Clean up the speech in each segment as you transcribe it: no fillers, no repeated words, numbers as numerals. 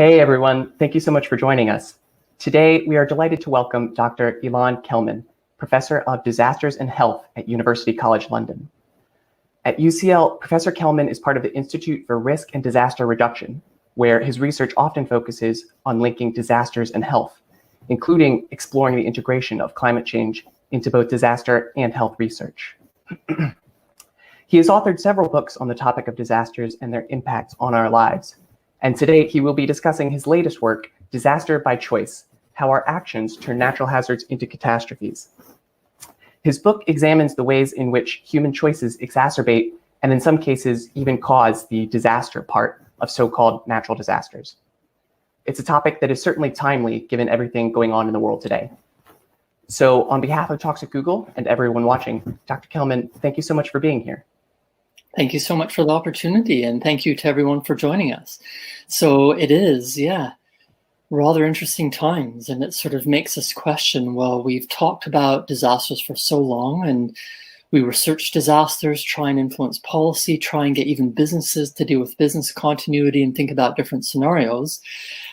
Hey everyone, thank you so much for joining us. Today we are delighted to welcome Dr. Ilan Kelman, Professor of Disasters and Health at University College London. At UCL, Professor Kelman is part of the Institute for Risk and Disaster Reduction, where his research often focuses on linking disasters and health, including exploring the integration of climate change into both disaster and health research. He has authored several books on the topic of disasters and their impacts on our lives. And today he will be discussing his latest work, Disaster by Choice: How Our Actions Turn Natural Hazards into Catastrophes. His book examines the ways in which human choices exacerbate and in some cases even cause the disaster part of so-called natural disasters. It's a topic that is certainly timely given everything going on in the world today. So on behalf of Talks at Google and everyone watching, Dr. Kelman, thank you so much for being here. Thank you so much for the opportunity, and thank you to everyone for joining us. So it is, rather interesting times, and it sort of makes us question, well, we've talked about disasters for so long, and we research disasters, try and influence policy, try and get even businesses to deal with business continuity and think about different scenarios.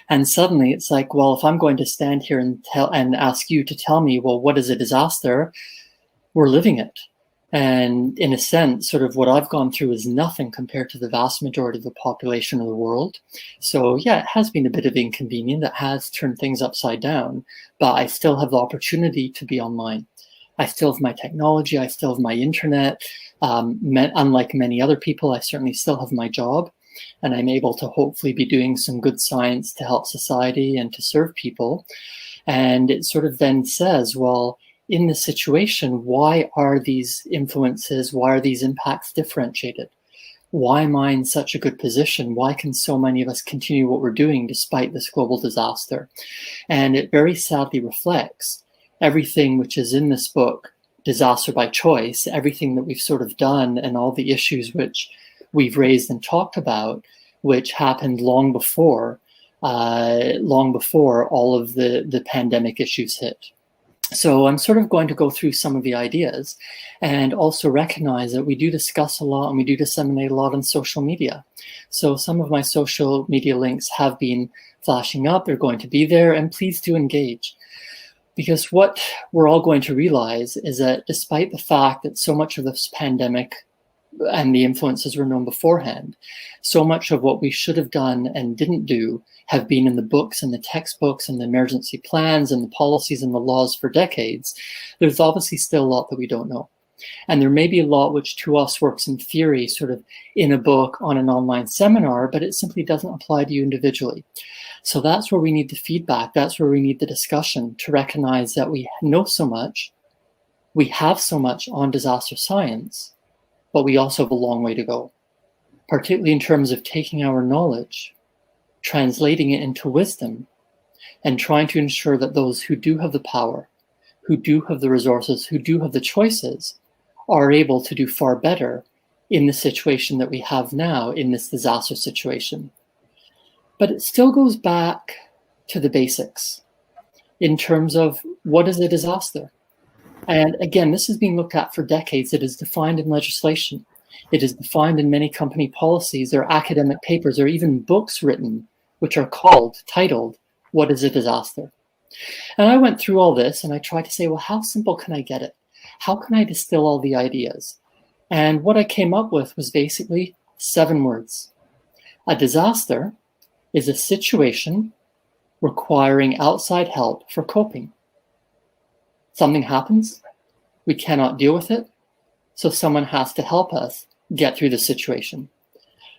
And suddenly it's like, well, if I'm going to stand here and ask you to tell me, well, what is a disaster? We're living it. And in a sense, sort of what I've gone through is nothing compared to the vast majority of the population of the world. So yeah, it has been a bit of inconvenient. It has turned things upside down, but I still have the opportunity to be online. I still have my technology. I still have my internet. Unlike many other people, I certainly still have my job, and I'm able to hopefully be doing some good science to help society and to serve people. And it sort of then says, well, in this situation, why are these influences, why are these impacts differentiated? Why am I in such a good position? Why can so many of us continue what we're doing despite this global disaster? And it very sadly reflects everything which is in this book, Disaster by Choice, everything that we've sort of done and all the issues which we've raised and talked about, which happened long before all of the pandemic issues hit. So I'm sort of going to go through some of the ideas and also recognize that we do discuss a lot and we do disseminate a lot on social media. So some of my social media links have been flashing up, they're going to be there, and please do engage. Because what we're all going to realize is that despite the fact that so much of this pandemic and the influences were known beforehand, so much of what we should have done and didn't do have been in the books and the textbooks and the emergency plans and the policies and the laws for decades. There's obviously still a lot that we don't know. And there may be a lot which to us works in theory, sort of in a book, on an online seminar, but it simply doesn't apply to you individually. So that's where we need the feedback. That's where we need the discussion to recognize that we know so much, we have so much on disaster science, but we also have a long way to go, particularly in terms of taking our knowledge, translating it into wisdom, and trying to ensure that those who do have the power, who do have the resources, who do have the choices, are able to do far better in the situation that we have now in this disaster situation. But it still goes back to the basics in terms of what is a disaster? And again, this has been looked at for decades. It is defined in legislation. It is defined in many company policies. There are academic papers or even books written which are titled, What is a Disaster? And I went through all this and I tried to say, well, how simple can I get it? How can I distill all the ideas? And what I came up with was basically 7 words. A disaster is a situation requiring outside help for coping. Something happens, we cannot deal with it, so someone has to help us get through the situation.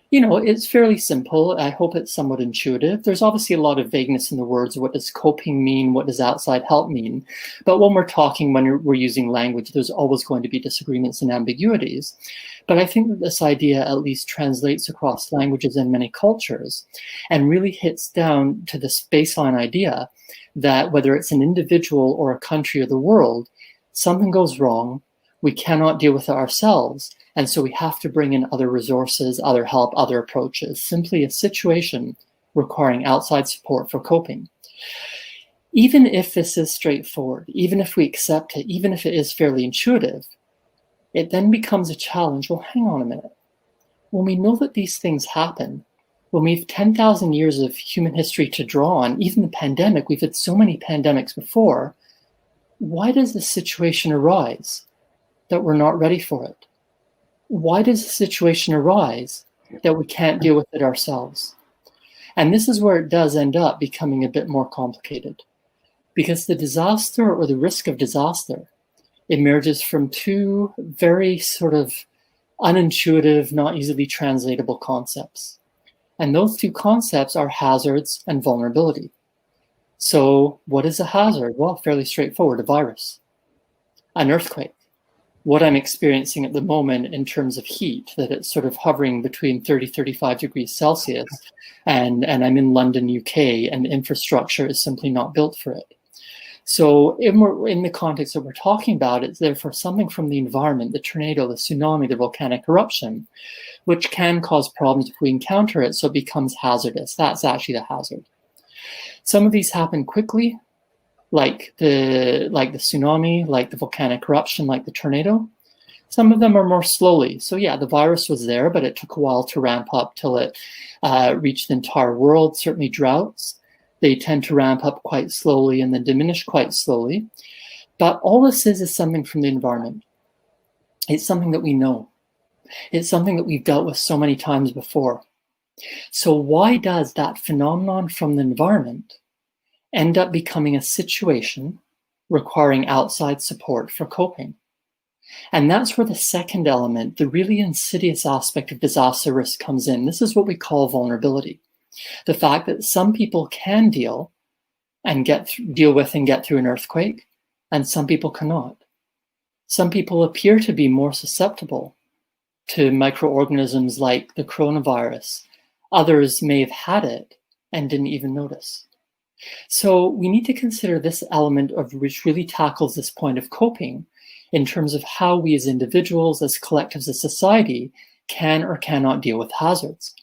You know, it's fairly simple. I hope it's somewhat intuitive. There's obviously a lot of vagueness in the words. What does coping mean? What does outside help mean? But when we're using language, there's always going to be disagreements and ambiguities. But I think that this idea at least translates across languages and many cultures and really hits down to this baseline idea that whether it's an individual or a country or the world, something goes wrong, we cannot deal with it ourselves, and so we have to bring in other resources, other help, other approaches, simply a situation requiring outside support for coping. Even if this is straightforward, even if we accept it, even if it is fairly intuitive, it then becomes a challenge. Well, hang on a minute. When we know that these things happen, when we've 10,000 years of human history to draw on, even the pandemic, we've had so many pandemics before, why does this situation arise that we're not ready for it? Why does the situation arise that we can't deal with it ourselves? And this is where it does end up becoming a bit more complicated, because the disaster or the risk of disaster emerges from two very sort of unintuitive, not easily translatable concepts. And those two concepts are hazards and vulnerability. So what is a hazard? Well, fairly straightforward, a virus, an earthquake, what I'm experiencing at the moment in terms of heat, that it's sort of hovering between 30, 35 degrees Celsius, and I'm in London, UK, and the infrastructure is simply not built for it. So in the context that we're talking about, it's therefore something from the environment, the tornado, the tsunami, the volcanic eruption, which can cause problems if we encounter it, so it becomes hazardous. That's actually the hazard. Some of these happen quickly, like the tsunami, like the volcanic eruption, like the tornado. Some of them are more slowly. So yeah, the virus was there, but it took a while to ramp up till it reached the entire world. Certainly droughts, they tend to ramp up quite slowly and then diminish quite slowly. But all this is something from the environment. It's something that we know. It's something that we've dealt with so many times before. So why does that phenomenon from the environment end up becoming a situation requiring outside support for coping? And that's where the second element, the really insidious aspect of disaster risk, comes in. This is what we call vulnerability. The fact that some people can deal with and get through an earthquake, and some people cannot. Some people appear to be more susceptible to microorganisms like the coronavirus. Others may have had it and didn't even notice. So we need to consider this element of which really tackles this point of coping in terms of how we as individuals, as collectives, as society can or cannot deal with hazards.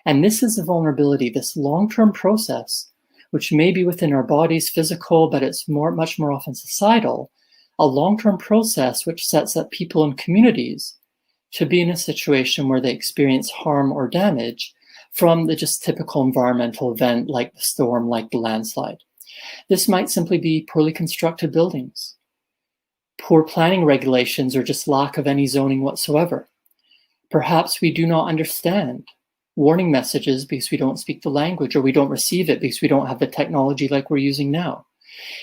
And this is a vulnerability, this long-term process, which may be within our bodies, physical, but it's much more often societal, a long-term process which sets up people and communities to be in a situation where they experience harm or damage from the just typical environmental event like the storm, like the landslide. This might simply be poorly constructed buildings, poor planning regulations, or just lack of any zoning whatsoever. Perhaps we do not understand warning messages because we don't speak the language, or we don't receive it because we don't have the technology like we're using now.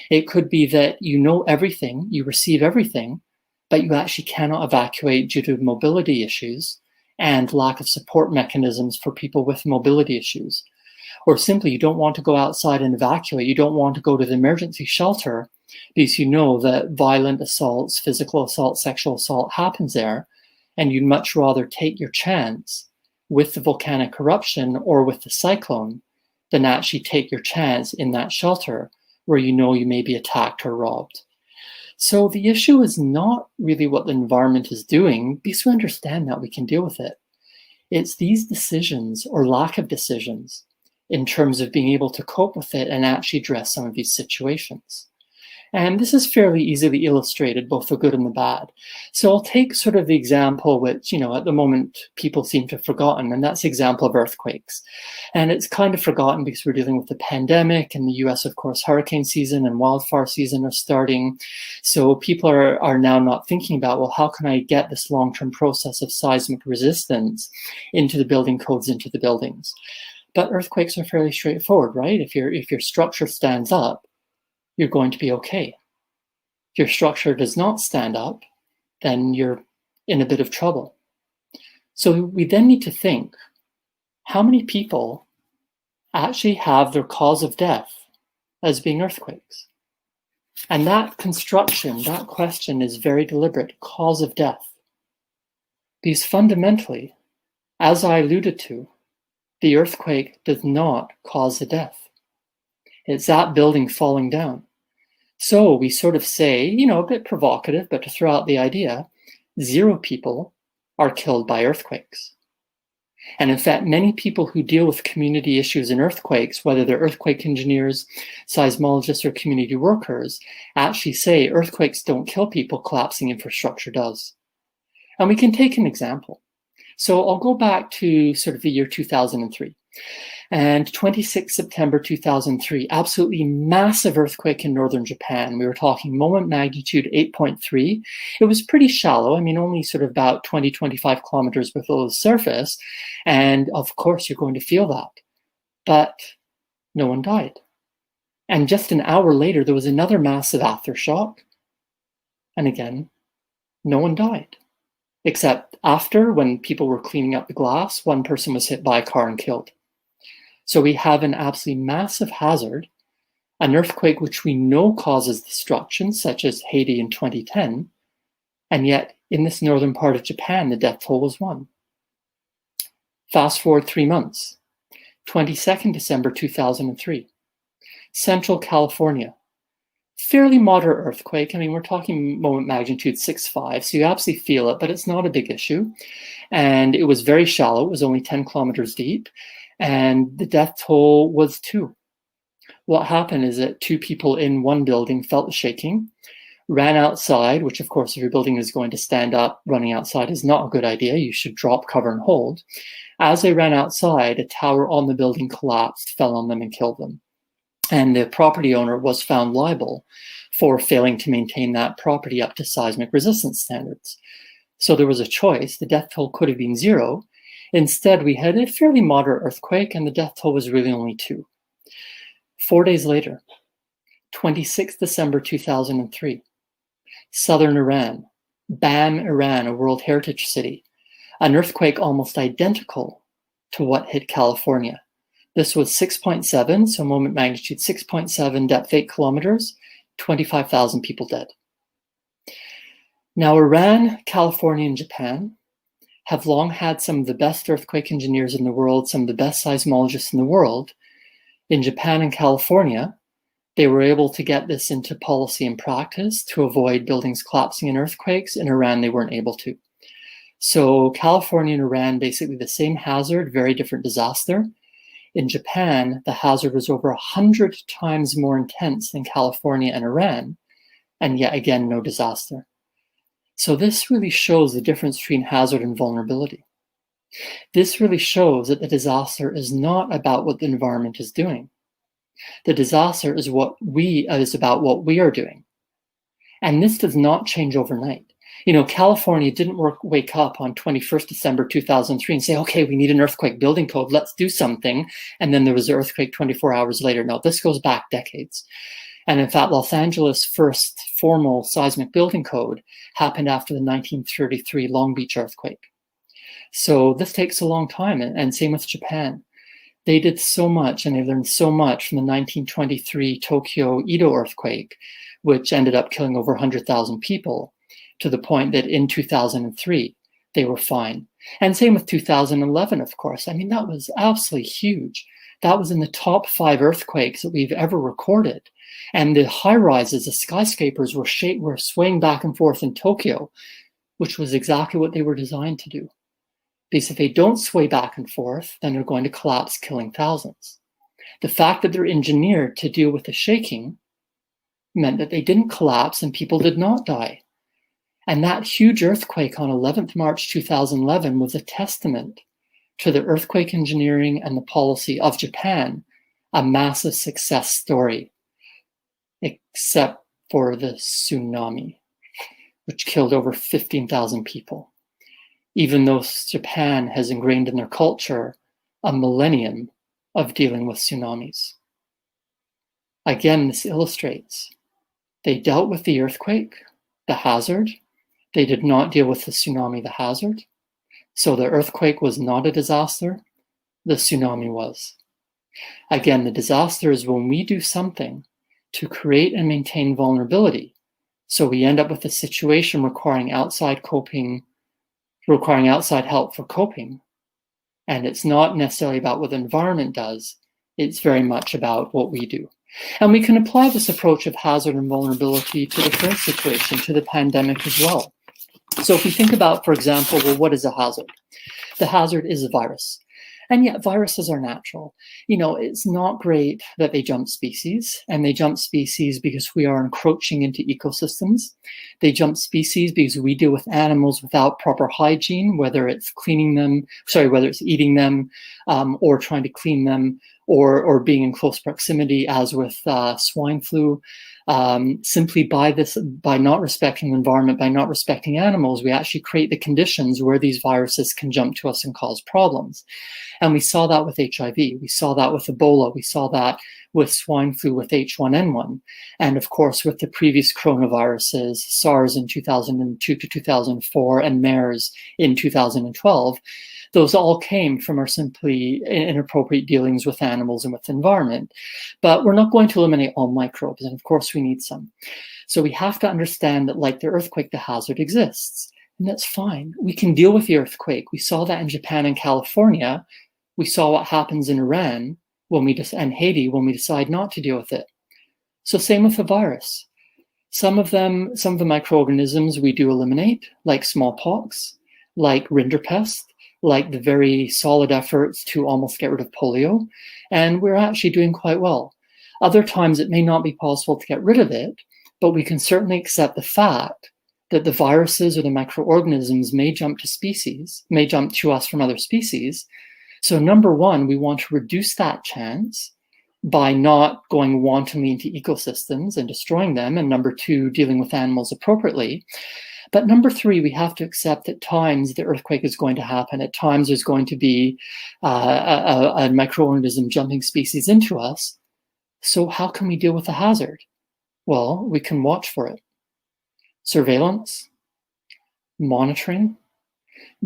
It could be that you know everything, you receive everything, but you actually cannot evacuate due to mobility issues and lack of support mechanisms for people with mobility issues. Or simply you don't want to go outside and evacuate, you don't want to go to the emergency shelter because you know that violent assaults, physical assault, sexual assault happens there, and you'd much rather take your chance with the volcanic eruption or with the cyclone than actually take your chance in that shelter where you know you may be attacked or robbed. So the issue is not really what the environment is doing, because we understand that we can deal with it. It's these decisions or lack of decisions in terms of being able to cope with it and actually address some of these situations. And this is fairly easily illustrated, both the good and the bad. So I'll take sort of the example which, at the moment people seem to have forgotten, and that's the example of earthquakes. And it's kind of forgotten because we're dealing with the pandemic, and the US, of course, hurricane season and wildfire season are starting. So people are now not thinking about, well, how can I get this long-term process of seismic resistance into the building codes, into the buildings? But earthquakes are fairly straightforward, right? If your structure stands up, you're going to be okay. If your structure does not stand up, then you're in a bit of trouble. So we then need to think, how many people actually have their cause of death as being earthquakes? And that construction, that question is very deliberate, cause of death. Because fundamentally, as I alluded to, the earthquake does not cause the death. It's that building falling down. So we sort of say, a bit provocative, but to throw out the idea, 0 people are killed by earthquakes. And in fact, many people who deal with community issues in earthquakes, whether they're earthquake engineers, seismologists, or community workers, actually say earthquakes don't kill people, collapsing infrastructure does. And we can take an example. So I'll go back to sort of the year 2003. And 26 September 2003, absolutely massive earthquake in northern Japan. We were talking moment magnitude 8.3. It was pretty shallow. I mean, only sort of about 20, 25 kilometers below the surface. And of course, you're going to feel that. But no one died. And just an hour later, there was another massive aftershock. And again, no one died. Except after, when people were cleaning up the glass, one person was hit by a car and killed. So we have an absolutely massive hazard, an earthquake which we know causes destruction, such as Haiti in 2010, and yet in this northern part of Japan, the death toll was 1. Fast forward 3 months, 22nd December 2003, Central California, fairly moderate earthquake. I mean, we're talking moment magnitude 6.5, so you absolutely feel it, but it's not a big issue. And it was very shallow, it was only 10 kilometers deep. And the death toll was 2. What happened is that 2 people in one building felt the shaking, ran outside, which of course, if your building is going to stand up, running outside is not a good idea. You should drop, cover, and hold. As they ran outside, a tower on the building collapsed, fell on them, and killed them. And the property owner was found liable for failing to maintain that property up to seismic resistance standards. So there was a choice. The death toll could have been 0. Instead, we had a fairly moderate earthquake, and the death toll was really only 2. 4 days later, 26 December 2003, southern Iran, Bam, Iran, a World Heritage City, an earthquake almost identical to what hit California. This was 6.7, so moment magnitude 6.7, depth 8 kilometers, 25,000 people dead. Now, Iran, California, and Japan have long had some of the best earthquake engineers in the world, some of the best seismologists in the world. In Japan and California, they were able to get this into policy and practice to avoid buildings collapsing in earthquakes. In Iran, they weren't able to. So California and Iran, basically the same hazard, very different disaster. In Japan, the hazard was over 100 times more intense than California and Iran, and yet again, no disaster. So this really shows the difference between hazard and vulnerability. This really shows that the disaster is not about what the environment is doing. The disaster is about what we are doing. And this does not change overnight. You know, California didn't wake up on 21st December 2003 and say, okay, we need an earthquake building code, let's do something. And then there was an earthquake 24 hours later. No, this goes back decades. And in fact, Los Angeles' first formal seismic building code happened after the 1933 Long Beach earthquake. So this takes a long time, and same with Japan. They did so much, and they learned so much from the 1923 Tokyo Edo earthquake, which ended up killing over 100,000 people, to the point that in 2003, they were fine. And same with 2011, of course. I mean, that was absolutely huge. That was in the top 5 earthquakes that we've ever recorded. And the high-rises, the skyscrapers were swaying back and forth in Tokyo, which was exactly what they were designed to do. Because if they don't sway back and forth, then they're going to collapse, killing thousands. The fact that they're engineered to deal with the shaking meant that they didn't collapse and people did not die. And that huge earthquake on 11th March 2011 was a testament to the earthquake engineering and the policy of Japan, a massive success story, except for the tsunami, which killed over 15,000 people. Even though Japan has ingrained in their culture a millennium of dealing with tsunamis. Again, this illustrates they dealt with the earthquake, the hazard. They did not deal with the tsunami, the hazard. So the earthquake was not a disaster. The tsunami was. Again, the disaster is when we do something to create and maintain vulnerability. So we end up with a situation requiring outside help for coping. And it's not necessarily about what the environment does. It's very much about what we do. And we can apply this approach of hazard and vulnerability to the current situation, to the pandemic as well. So if we think about, for example, well, what is a hazard? The hazard is a virus. And yet viruses are natural. It's not great that they jump species, and they jump species because we are encroaching into ecosystems. They jump species because we deal with animals without proper hygiene, whether it's whether it's eating them, or trying to clean them, or being in close proximity, as with swine flu. Simply by not respecting the environment, by not respecting animals, we actually create the conditions where these viruses can jump to us and cause problems. And we saw that with HIV, we saw that with Ebola, we saw that with swine flu, with H1N1, and of course with the previous coronaviruses, SARS in 2002 to 2004, and MERS in 2012. Those all came from our simply inappropriate dealings with animals and with the environment. But we're not going to eliminate all microbes, and of course we need some. So we have to understand that, like the earthquake, the hazard exists, and that's fine. We can deal with the earthquake. We saw that in Japan and California. We saw what happens in Iran and Haiti when we decide not to deal with it. So same with the virus. Some of the microorganisms we do eliminate, like smallpox, like rinderpest, like the very solid efforts to almost get rid of polio, and we're actually doing quite well. Other times it may not be possible to get rid of it, but we can certainly accept the fact that the viruses or the microorganisms may jump to us from other species. So number one, we want to reduce that chance by not going wantonly into ecosystems and destroying them, and number two, dealing with animals appropriately. But number three, we have to accept that at times the earthquake is going to happen. At times there's going to be a microorganism jumping species into us. So how can we deal with the hazard? Well, we can watch for it. Surveillance, monitoring,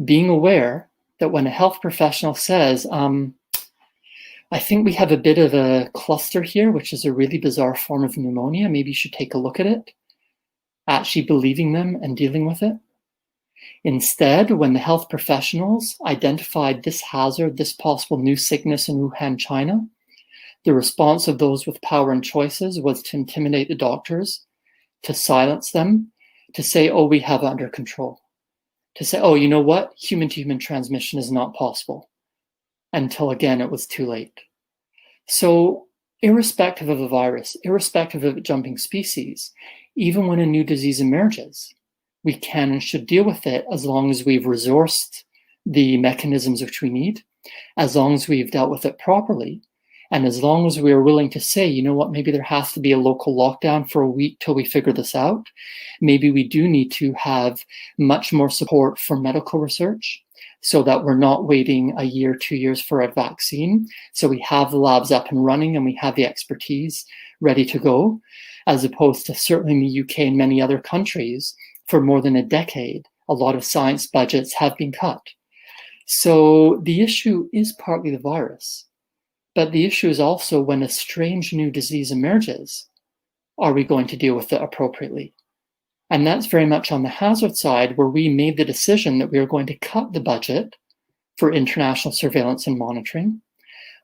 being aware that when a health professional says, I think we have a bit of a cluster here, which is a really bizarre form of pneumonia, maybe you should take a look at it, actually believing them and dealing with it. Instead, when the health professionals identified this hazard, this possible new sickness in Wuhan, China, the response of those with power and choices was to intimidate the doctors, to silence them, to say, oh, we have it under control. To say, oh, you know what? Human-to-human transmission is not possible. Until again, it was too late. So irrespective of the virus, irrespective of it jumping species, even when a new disease emerges, we can and should deal with it as long as we've resourced the mechanisms which we need, as long as we've dealt with it properly, and as long as we are willing to say, you know what, maybe there has to be a local lockdown for a week till we figure this out. Maybe we do need to have much more support for medical research so that we're not waiting a year, 2 years for a vaccine. So we have the labs up and running and we have the expertise ready to go, as opposed to certainly in the UK and many other countries for more than a decade, a lot of science budgets have been cut. So the issue is partly the virus, but the issue is also when a strange new disease emerges, are we going to deal with it appropriately? And that's very much on the hazard side, where we made the decision that we are going to cut the budget for international surveillance and monitoring.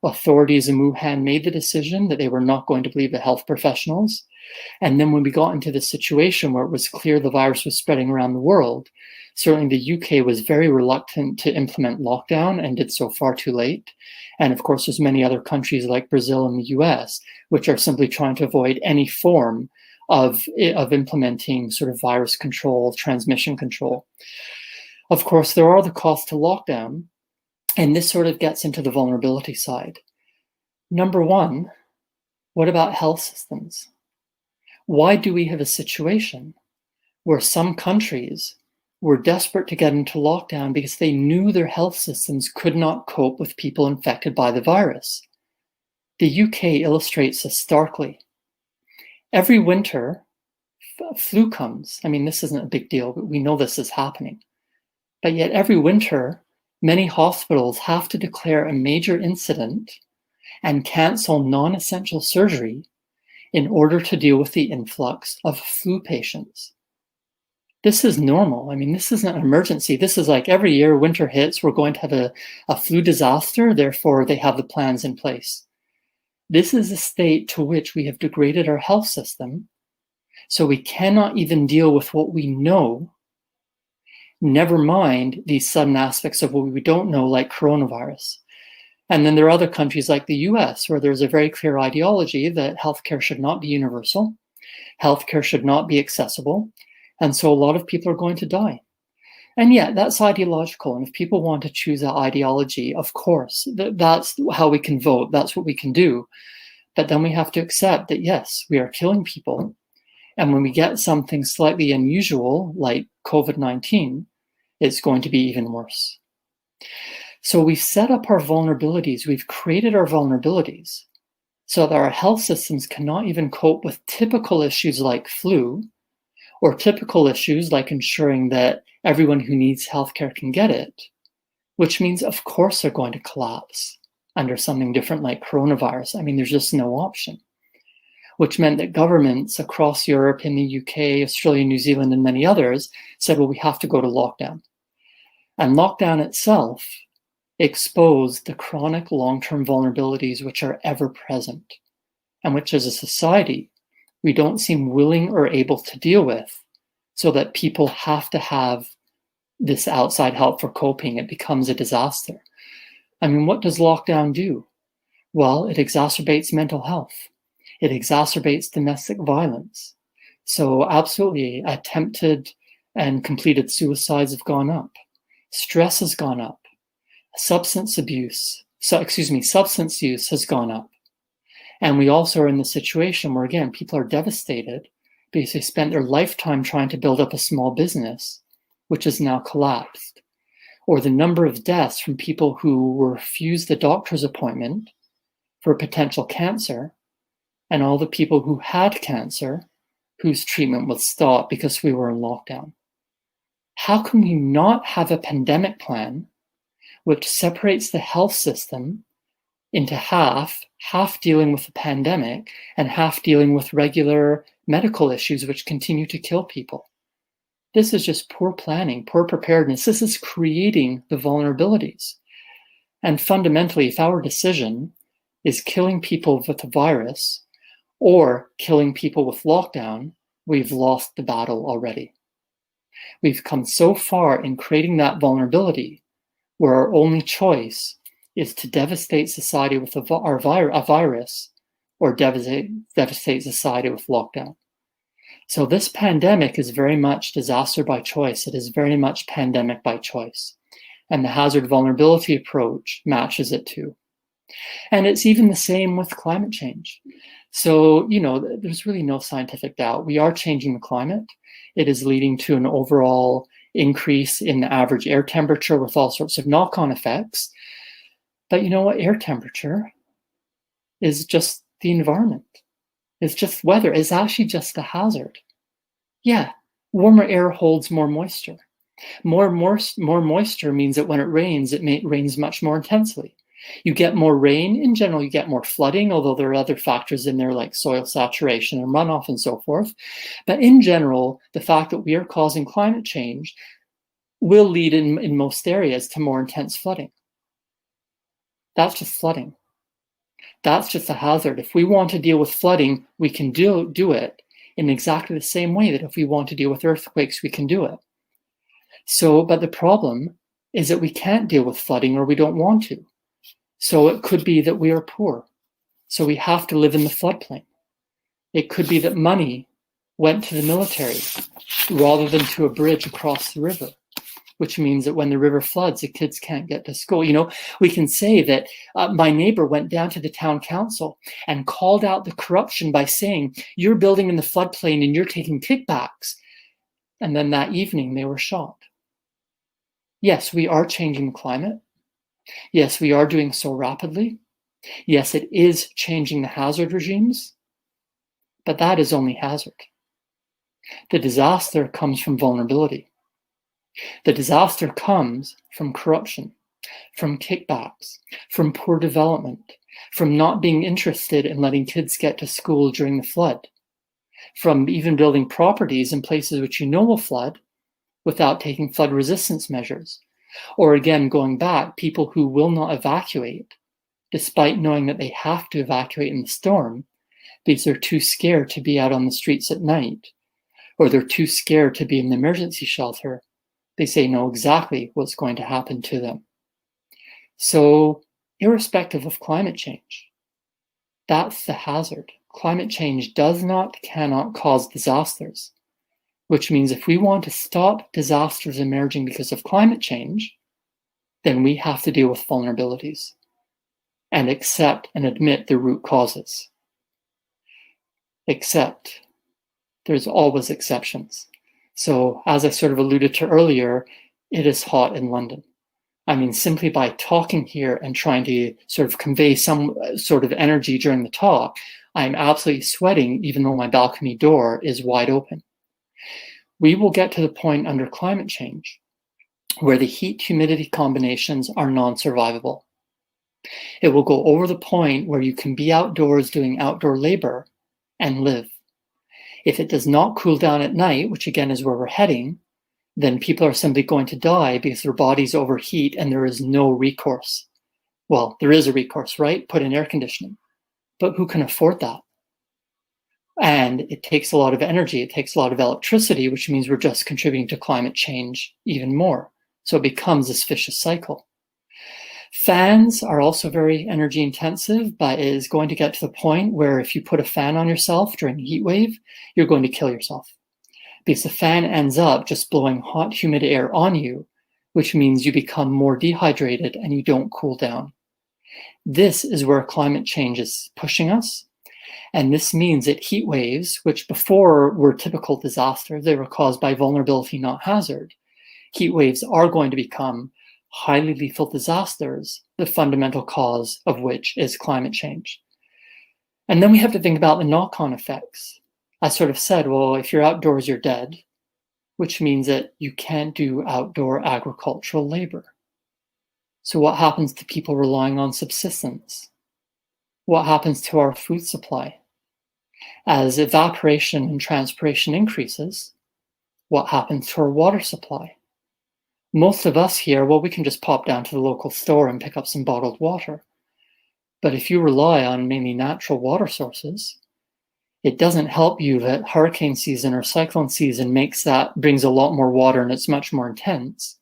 Authorities in Wuhan made the decision that they were not going to believe the health professionals. And then when we got into the situation where it was clear the virus was spreading around the world, certainly the UK was very reluctant to implement lockdown and did so far too late. And of course, there's many other countries like Brazil and the US, which are simply trying to avoid any form of implementing sort of virus control, transmission control. Of course, there are the costs to lockdown, and this sort of gets into the vulnerability side. Number one, what about health systems? Why do we have a situation where some countries were desperate to get into lockdown because they knew their health systems could not cope with people infected by the virus? The UK illustrates this starkly. Every winter, flu comes. I mean, this isn't a big deal, but we know this is happening. But yet every winter, many hospitals have to declare a major incident and cancel non-essential surgery in order to deal with the influx of flu patients. This is normal. I mean, this isn't an emergency. This is like every year winter hits, we're going to have a flu disaster, therefore they have the plans in place. This is a state to which we have degraded our health system, so we cannot even deal with what we know, never mind these sudden aspects of what we don't know, like coronavirus. And then there are other countries like the US where there's a very clear ideology that healthcare should not be universal, healthcare should not be accessible, and so a lot of people are going to die. And yeah, that's ideological. And if people want to choose that ideology, of course, that's how we can vote, that's what we can do. But then we have to accept that, yes, we are killing people. And when we get something slightly unusual, like COVID-19, it's going to be even worse. So we've set up our vulnerabilities, we've created our vulnerabilities so that our health systems cannot even cope with typical issues like flu, or typical issues like ensuring that everyone who needs healthcare can get it, which means, of course, they're going to collapse under something different like coronavirus. I mean, there's just no option, which meant that governments across Europe, in the UK, Australia, New Zealand, and many others said, well, we have to go to lockdown. And lockdown itself exposed the chronic long-term vulnerabilities which are ever present and which as a society, we don't seem willing or able to deal with, so that people have to have this outside help for coping. It becomes a disaster. I mean, what does lockdown do? Well, it exacerbates mental health. It exacerbates domestic violence. So absolutely, attempted and completed suicides have gone up. Stress has gone up. Substance use has gone up. And we also are in the situation where, again, people are devastated because they spent their lifetime trying to build up a small business, which has now collapsed. Or the number of deaths from people who were refused a doctor's appointment for potential cancer, and all the people who had cancer whose treatment was stopped because we were in lockdown. How can we not have a pandemic plan which separates the health system into half dealing with the pandemic and half dealing with regular medical issues which continue to kill people? This is just poor planning, poor preparedness. This is creating the vulnerabilities. And fundamentally, if our decision is killing people with the virus or killing people with lockdown, we've lost the battle already. We've come so far in creating that vulnerability where our only choice is to devastate society with a virus or devastate society with lockdown. So this pandemic is very much disaster by choice. It is very much pandemic by choice. And the hazard vulnerability approach matches it too. And it's even the same with climate change. So, there's really no scientific doubt. We are changing the climate. It is leading to an overall increase in the average air temperature with all sorts of knock-on effects. But you know what? Air temperature is just the environment. It's just weather. It's actually just a hazard. Yeah, warmer air holds more moisture. More moisture means that when it rains rains much more intensely. You get more rain. In general, you get more flooding, although there are other factors in there like soil saturation and runoff and so forth. But in general, the fact that we are causing climate change will lead in most areas to more intense flooding. That's just flooding. That's just a hazard. If we want to deal with flooding, we can do it in exactly the same way that if we want to deal with earthquakes, we can do it. So, but the problem is that we can't deal with flooding or we don't want to. So it could be that we are poor. So we have to live in the floodplain. It could be that money went to the military rather than to a bridge across the river, which means that when the river floods, the kids can't get to school. We can say that my neighbor went down to the town council and called out the corruption by saying, you're building in the floodplain and you're taking kickbacks. And then that evening they were shot. Yes, we are changing the climate. Yes, we are doing so rapidly. Yes, it is changing the hazard regimes, but that is only hazard. The disaster comes from vulnerability. The disaster comes from corruption, from kickbacks, from poor development, from not being interested in letting kids get to school during the flood, from even building properties in places which will flood without taking flood resistance measures. Or again, going back, people who will not evacuate, despite knowing that they have to evacuate in the storm, because they're too scared to be out on the streets at night, or they're too scared to be in the emergency shelter. They say know exactly what's going to happen to them. So irrespective of climate change. That's the hazard. Climate change does not, cannot cause disasters, which means if we want to stop disasters emerging because of climate change, then we have to deal with vulnerabilities and accept and admit the root causes. Except there's always exceptions. So as I sort of alluded to earlier, it is hot in London. I mean, simply by talking here and trying to sort of convey some sort of energy during the talk, I'm absolutely sweating even though my balcony door is wide open. We will get to the point under climate change where the heat-humidity combinations are non-survivable. It will go over the point where you can be outdoors doing outdoor labor and live. If it does not cool down at night, which again is where we're heading, then people are simply going to die because their bodies overheat and there is no recourse. Well, there is a recourse, right? Put in air conditioning. But who can afford that? And it takes a lot of energy. It takes a lot of electricity, which means we're just contributing to climate change even more. So it becomes this vicious cycle. Fans are also very energy intensive, but it is going to get to the point where if you put a fan on yourself during a heat wave, you're going to kill yourself. Because the fan ends up just blowing hot, humid air on you, which means you become more dehydrated and you don't cool down. This is where climate change is pushing us. And this means that heat waves, which before were typical disasters, they were caused by vulnerability, not hazard. Heat waves are going to become highly lethal disasters, the fundamental cause of which is climate change. And then we have to think about the knock-on effects. I sort of said, well, if you're outdoors, you're dead, which means that you can't do outdoor agricultural labor. So what happens to people relying on subsistence? What happens to our food supply? As evaporation and transpiration increases, what happens to our water supply? Most of us here, well, we can just pop down to the local store and pick up some bottled water. But if you rely on mainly natural water sources, it doesn't help you that hurricane season or cyclone season brings a lot more water and it's much more intense.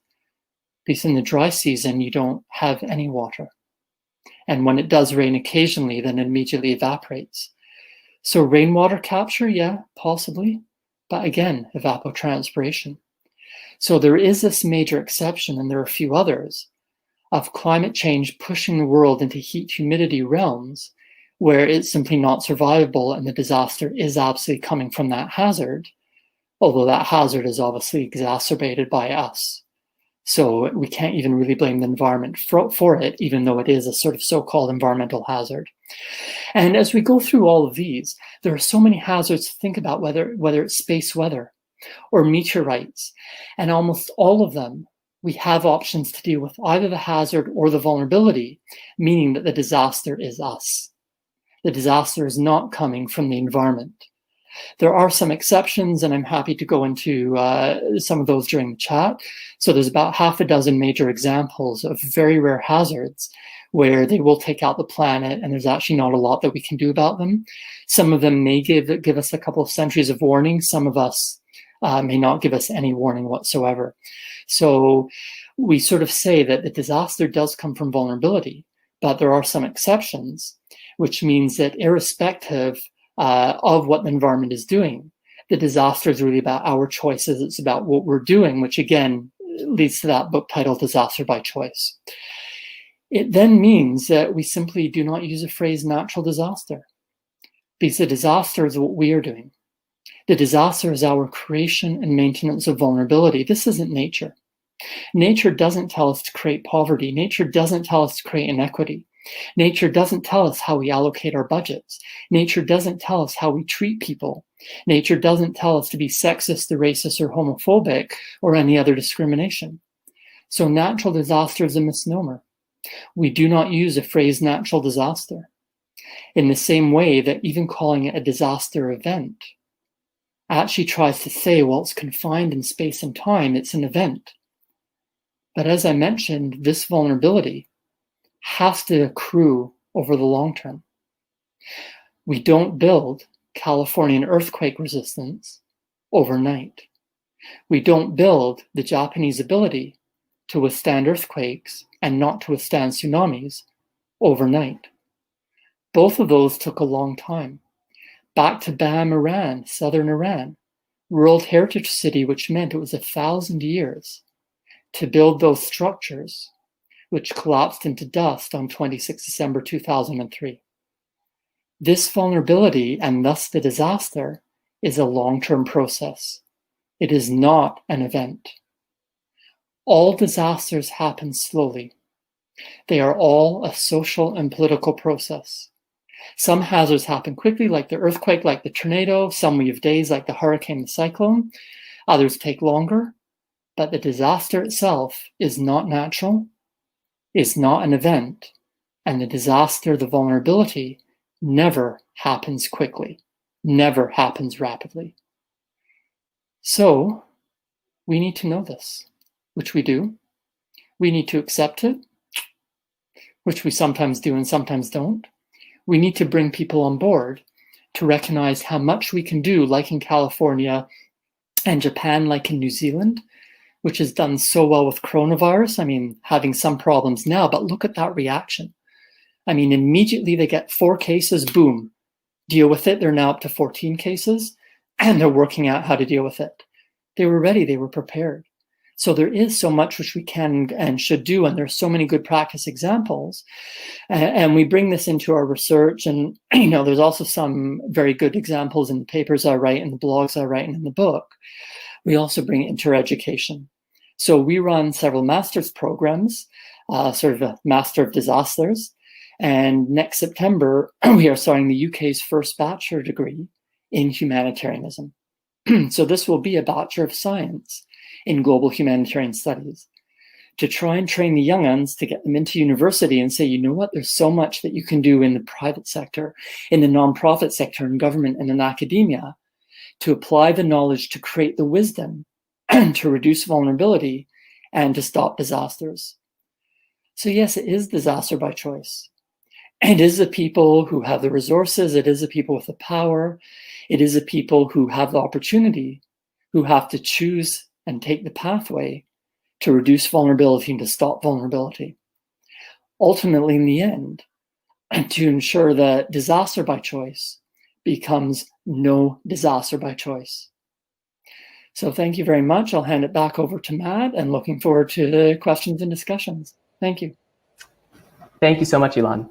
Because in the dry season, you don't have any water. And when it does rain occasionally, then it immediately evaporates. So rainwater capture, yeah, possibly. But again, evapotranspiration. So there is this major exception, and there are a few others, of climate change pushing the world into heat humidity realms where it's simply not survivable and the disaster is absolutely coming from that hazard, although that hazard is obviously exacerbated by us. So we can't even really blame the environment for it, even though it is a sort of so-called environmental hazard. And as we go through all of these, there are so many hazards to think about, whether it's space weather or meteorites. And almost all of them, we have options to deal with either the hazard or the vulnerability, meaning that the disaster is us. The disaster is not coming from the environment. There are some exceptions, and I'm happy to go into some of those during the chat. So there's about half a dozen major examples of very rare hazards where they will take out the planet, and there's actually not a lot that we can do about them. Some of them may give us a couple of centuries of warning. Some of us may not give us any warning whatsoever. So we sort of say that the disaster does come from vulnerability, but there are some exceptions, which means that irrespective of what the environment is doing, the disaster is really about our choices. It's about what we're doing, which again leads to that book title, Disaster by Choice. It then means that we simply do not use the phrase natural disaster, because the disaster is what we are doing. The disaster is our creation and maintenance of vulnerability. This isn't nature. Nature doesn't tell us to create poverty. Nature doesn't tell us to create inequity. Nature doesn't tell us how we allocate our budgets. Nature doesn't tell us how we treat people. Nature doesn't tell us to be sexist or racist or homophobic or any other discrimination. So natural disaster is a misnomer. We do not use the phrase natural disaster in the same way that even calling it a disaster event actually tries to say, well, it's confined in space and time, it's an event. But as I mentioned, this vulnerability has to accrue over the long term. We don't build Californian earthquake resistance overnight. We don't build the Japanese ability to withstand earthquakes and not to withstand tsunamis overnight. Both of those took a long time. Back to Bam, Iran, southern Iran, World Heritage City, which meant it was 1,000 years to build those structures, which collapsed into dust on 26 December 2003. This vulnerability, and thus the disaster, is a long-term process. It is not an event. All disasters happen slowly. They are all a social and political process. Some hazards happen quickly, like the earthquake, like the tornado. Some we have days, like the hurricane, the cyclone. Others take longer. But the disaster itself is not natural, is not an event, and the disaster, the vulnerability, never happens quickly, never happens rapidly. So we need to know this, which we do. We need to accept it, which we sometimes do and sometimes don't. We need to bring people on board to recognize how much we can do, like in California and Japan, like in New Zealand, which has done so well with coronavirus. I mean, having some problems now, but look at that reaction. I mean, immediately they get 4 cases, boom, deal with it. They're now up to 14 cases, and they're working out how to deal with it. They were ready, they were prepared. So there is so much which we can and should do, and there's so many good practice examples. And we bring this into our research, and there's also some very good examples in the papers I write and the blogs I write and in the book. We also bring it into our education. So we run several master's programs, sort of a Master of Disasters. And next September, we are starting the UK's first bachelor degree in humanitarianism. So this will be a Bachelor of Science in Global Humanitarian Studies, to try and train the young uns, to get them into university and say, you know what, there's so much that you can do in the private sector, in the nonprofit sector, in government, and in academia, to apply the knowledge to create the wisdom to reduce vulnerability and to stop disasters. So yes, it is disaster by choice. It is the people who have the resources, it is the people with the power, it is the people who have the opportunity, who have to choose and take the pathway to reduce vulnerability and to stop vulnerability. Ultimately, in the end, to ensure that disaster by choice becomes no disaster by choice. So thank you very much. I'll hand it back over to Matt, and looking forward to the questions and discussions. Thank you. Thank you so much, Ilan.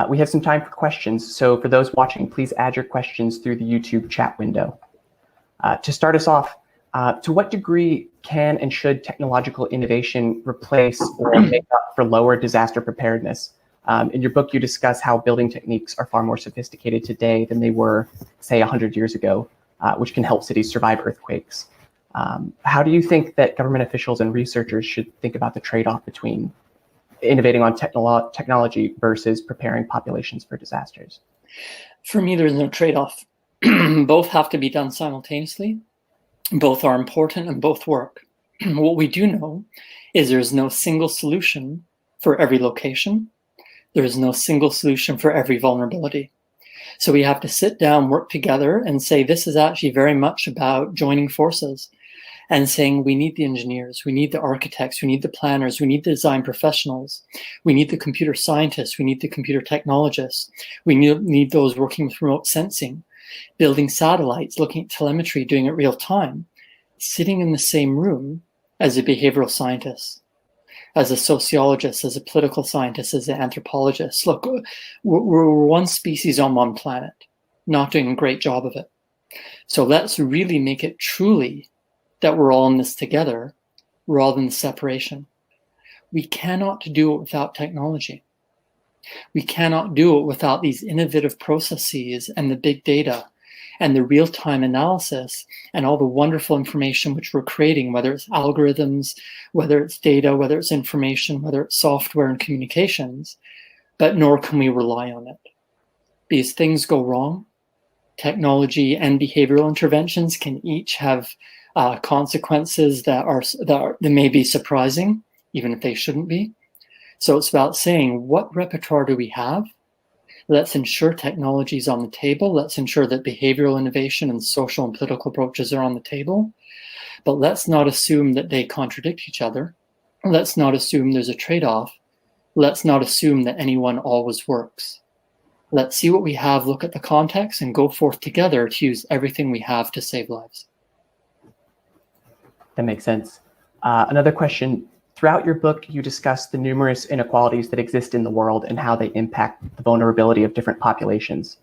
We have some time for questions. So for those watching, please add your questions through the YouTube chat window. To start us off, to what degree can and should technological innovation replace or make up for lower disaster preparedness? In your book, you discuss how building techniques are far more sophisticated today than they were, say, 100 years ago, which can help cities survive earthquakes. How do you think that government officials and researchers should think about the trade-off between innovating on technology versus preparing populations for disasters? For me, there's no trade-off. Both have to be done simultaneously. Both are important and both work. What we do know is there's no single solution for every location. There is no single solution for every vulnerability. So we have to sit down, work together, and say this is actually very much about joining forces and saying we need the engineers, we need the architects, we need the planners, we need the design professionals, we need the computer scientists, we need the computer technologists, we need those working with remote sensing, building satellites, looking at telemetry, doing it real time, sitting in the same room as a behavioral scientist, as a sociologist, as a political scientist, as an anthropologist. Look, we're one species on one planet, not doing a great job of it. So let's really make it truly that we're all in this together rather than separation. We cannot do it without technology. We cannot do it without these innovative processes and the big data and the real-time analysis and all the wonderful information which we're creating, whether it's algorithms, whether it's data, whether it's information, whether it's software and communications, but nor can we rely on it. Because things go wrong. Technology and behavioral interventions can each have consequences that may be surprising, even if they shouldn't be. So it's about saying, what repertoire do we have? Let's ensure technology is on the table. Let's ensure that behavioral innovation and social and political approaches are on the table. But let's not assume that they contradict each other. Let's not assume there's a trade-off. let's not assume that anyone always works. Let's see what we have, look at the context, and go forth together to use everything we have to save lives. That makes sense. Another question. Throughout your book, you discuss the numerous inequalities that exist in the world and how they impact the vulnerability of different populations.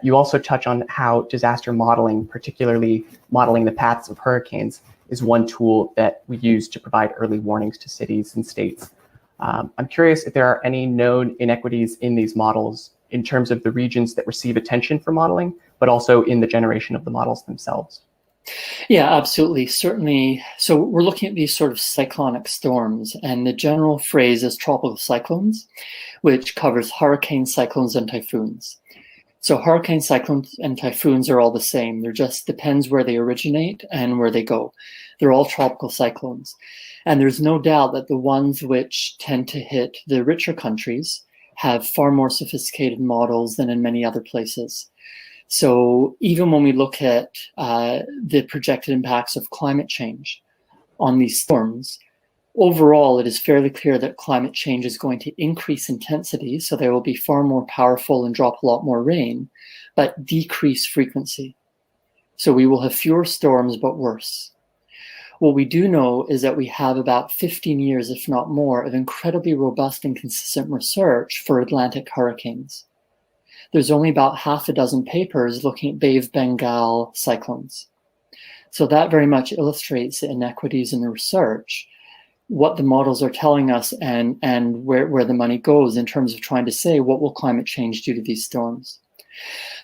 You also touch on how disaster modeling, particularly modeling the paths of hurricanes, is one tool that we use to provide early warnings to cities and states. I'm curious if there are any known inequities in these models in terms of the regions that receive attention for modeling, but also in the generation of the models themselves. Yeah, absolutely. Certainly. So we're looking at these sort of cyclonic storms, and the general phrase is tropical cyclones, which covers hurricanes, cyclones, and typhoons. So hurricanes, cyclones, and typhoons are all the same. There just depends where they originate and where they go. They're all tropical cyclones. And there's no doubt that the ones which tend to hit the richer countries have far more sophisticated models than in many other places. So even when we look at the projected impacts of climate change on these storms, overall, it is fairly clear that climate change is going to increase intensity, so they will be far more powerful and drop a lot more rain, but decrease frequency. So we will have fewer storms, but worse. What we do know is that we have about 15 years, if not more, of incredibly robust and consistent research for Atlantic hurricanes. There's only about half a dozen papers looking at Bay of Bengal cyclones. So that very much illustrates the inequities in the research, what the models are telling us, and where the money goes in terms of trying to say what will climate change do to these storms.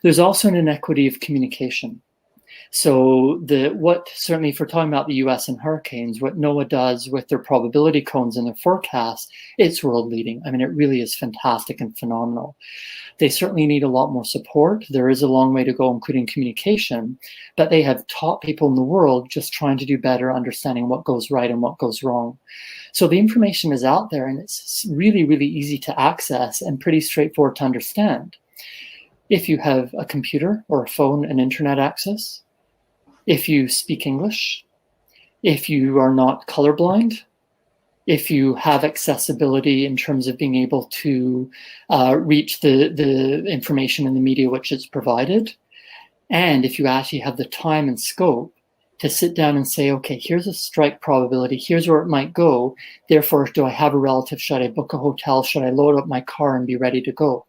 There's also an inequity of communication. So certainly if we're talking about the US and hurricanes, what NOAA does with their probability cones and their forecasts, it's world leading. I mean, it really is fantastic and phenomenal. They certainly need a lot more support. There is a long way to go, including communication, but they have taught people in the world just trying to do better, understanding what goes right and what goes wrong. So the information is out there, and it's really, really easy to access and pretty straightforward to understand. If you have a computer or a phone and internet access, if you speak English, if you are not colorblind, if you have accessibility in terms of being able to reach the information in the media which is provided, and if you actually have the time and scope to sit down and say, okay, here's a strike probability, here's where it might go, therefore, do I have a relative? Should I book a hotel? Should I load up my car and be ready to go?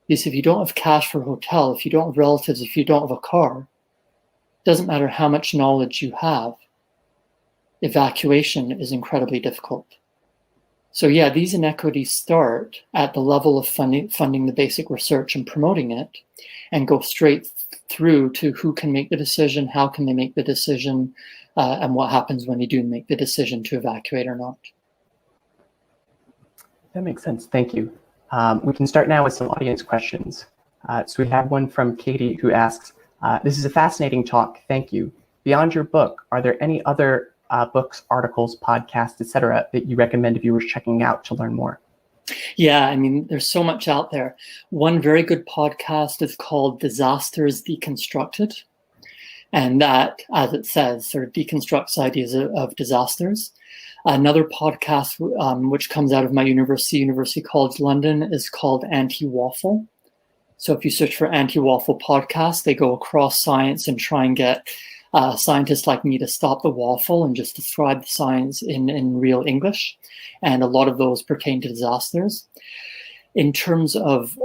Because if you don't have cash for a hotel, if you don't have relatives, if you don't have a car, it doesn't matter how much knowledge you have, evacuation is incredibly difficult. So yeah, these inequities start at the level of funding the basic research and promoting it, and go straight through to who can make the decision, how can they make the decision, and what happens when they do make the decision to evacuate or not. That makes sense. Thank you. We can start now with some audience questions. So we have one from Katie who asks, this is a fascinating talk. Thank you. Beyond your book, are there any other books, articles, podcasts, etc., that you recommend viewers checking out to learn more? Yeah, I mean, there's so much out there. One very good podcast is called Disasters Deconstructed. And that, as it says, sort of deconstructs ideas of disasters. Another podcast, which comes out of my University College London, is called Anti-Waffle. So if you search for Anti-Waffle podcast, they go across science and try and get scientists like me to stop the waffle and just describe the science in real English. And a lot of those pertain to disasters. In terms of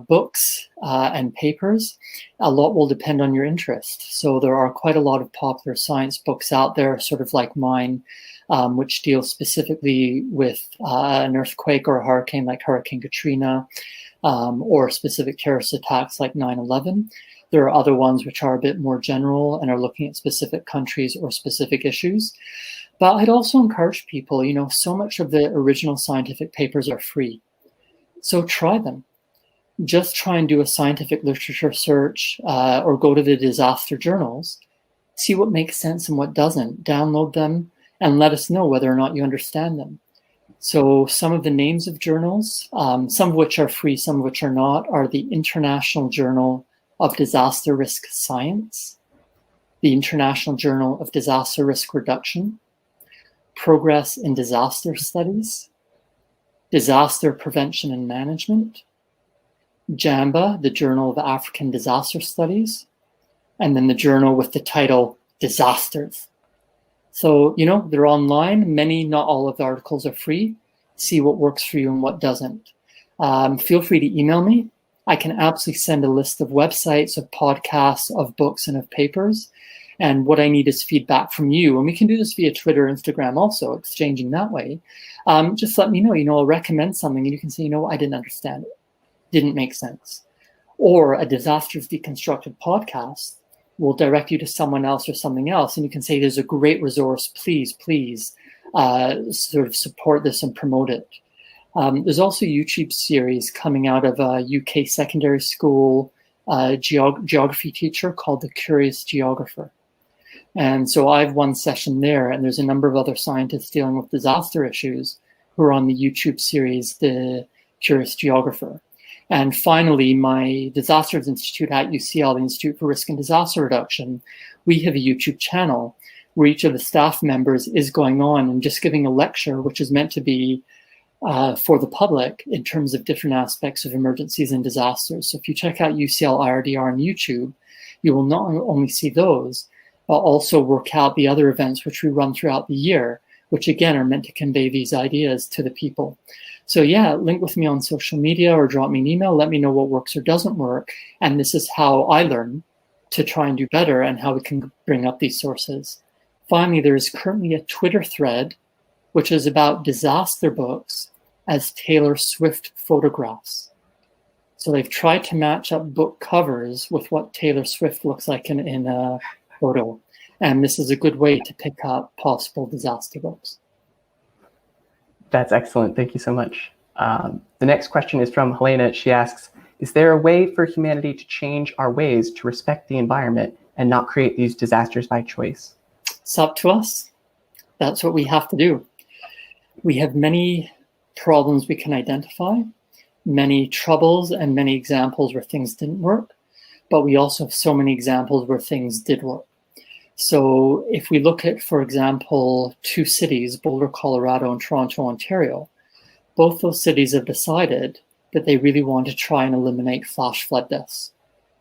books and papers, a lot will depend on your interest. So there are quite a lot of popular science books out there, sort of like mine, which deal specifically with an earthquake or a hurricane like Hurricane Katrina, or specific terrorist attacks like 9/11. There are other ones which are a bit more general and are looking at specific countries or specific issues. But I'd also encourage people, so much of the original scientific papers are free. So try them. Just try and do a scientific literature search or go to the disaster journals, see what makes sense and what doesn't, download them, and let us know whether or not you understand them. So some of the names of journals, some of which are free, some of which are not, are the International Journal of Disaster Risk Science, the International Journal of Disaster Risk Reduction, Progress in Disaster Studies, Disaster Prevention and Management, JAMBA, the Journal of African Disaster Studies, and then the journal with the title Disasters. So, they're online. Many, not all of the articles are free. See what works for you and what doesn't. Feel free to email me. I can absolutely send a list of websites, of podcasts, of books, and of papers. And what I need is feedback from you. And we can do this via Twitter, Instagram also, exchanging that way. Just let me know. I'll recommend something and you can say, I didn't understand it. Didn't make sense. Or a Disasters Deconstructed podcast will direct you to someone else or something else. And you can say, there's a great resource. Please sort of support this and promote it. There's also a YouTube series coming out of a UK secondary school geography teacher called The Curious Geographer. And so I have one session there, and there's a number of other scientists dealing with disaster issues who are on the YouTube series, The Curious Geographer. And finally, my Disasters Institute at UCL, the Institute for Risk and Disaster Reduction, we have a YouTube channel where each of the staff members is going on and just giving a lecture, which is meant to be for the public in terms of different aspects of emergencies and disasters. So if you check out UCL IRDR on YouTube, you will not only see those, but also work out the other events which we run throughout the year, which again are meant to convey these ideas to the people. So yeah, link with me on social media or drop me an email. Let me know what works or doesn't work. And this is how I learn to try and do better and how we can bring up these sources. Finally, there is currently a Twitter thread, which is about disaster books as Taylor Swift photographs. So they've tried to match up book covers with what Taylor Swift looks like in a photo. And this is a good way to pick up possible disaster books. That's excellent. Thank you so much. The next question is from Helena. She asks, is there a way for humanity to change our ways to respect the environment and not create these disasters by choice? It's up to us. That's what we have to do. We have many problems we can identify, many troubles and many examples where things didn't work, but we also have so many examples where things did work. So if we look at, for example, two cities, Boulder, Colorado and Toronto, Ontario, both those cities have decided that they really want to try and eliminate flash flood deaths.